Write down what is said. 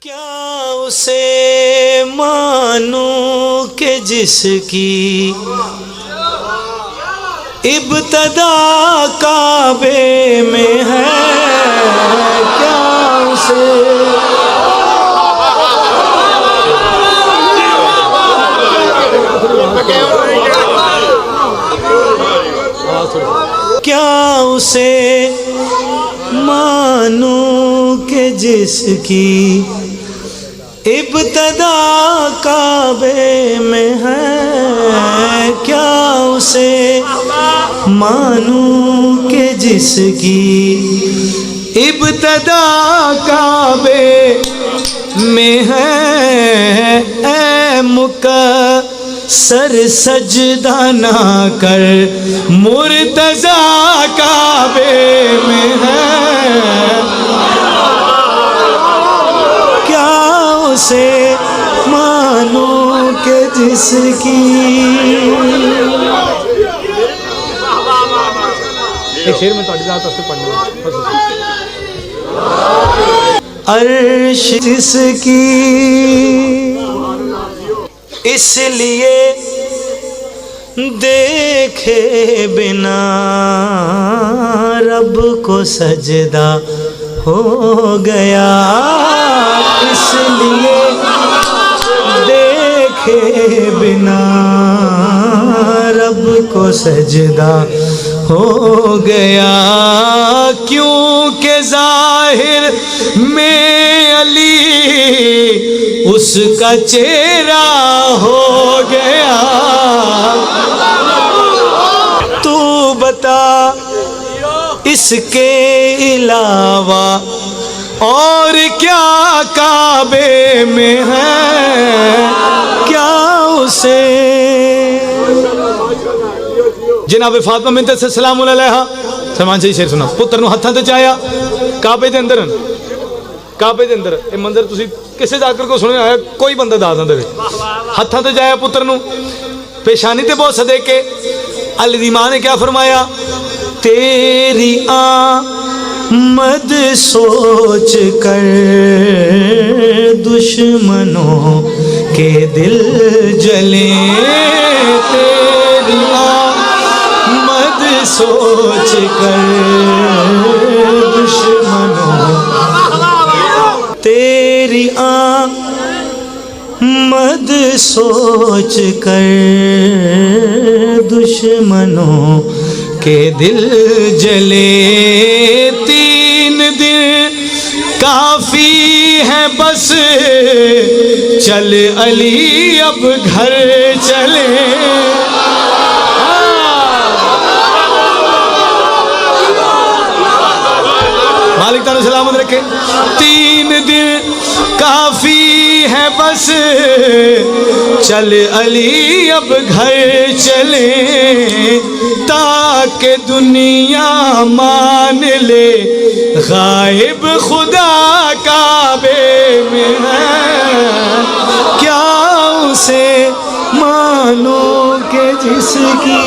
کیا اسے مانوں کہ جس کی ابتدا کعبے میں ہے؟ کیا اسے مانوں کہ جس کی ابتدا کعبے میں ہے؟ کیا اسے مانوں کہ جس کی ابتدا کعبے میں ہے؟ اے مکسر سجدہ نہ کر مرتضیٰ کعبے میں ہے؟ اسے مانوں کہ جس کی شیر میں تھوڑی ذات سے پڑھنا عرش جس کی اس لیے دیکھے بنا رب کو سجدہ ہو گیا، اس لیے دیکھے بنا رب کو سجدہ ہو گیا، کیونکہ ظاہر میں علی اس کا چہرہ ہو گیا۔ تو بتا اس کے علاوہ اور کیا کعبے میں ہے؟ کیا اسے جناب فاطمہ بنت سے سلام علیہا سلمان سے شیر سنا پتر نو ہتھاں تے چایا کعبے دے اندر اے منظر تسی کسے جا کر کو سنیا ہے؟ کوئی بندہ دادا دے ہتھاں تے جایا پتر نو پیشانی تے بہت صدے کے علی دی ماں نے کیا فرمایا؟ تیری آمد سوچ کر دشمنوں کے دل جلے، تیری آمد سوچ کر دشمنوں، تیری آمد سوچ کر دشمنوں کہ دل جلے، 3 دن کافی ہے بس چل علی اب گھر چلے۔ مالک تعالیٰ سلامت رکھے۔ 3 دن کافی ہے بس چل علی اب گھر چلے، تاکہ دنیا مان لے غائب خدا کعبے میں ہے۔ کیا اسے مانوں کہ جس کی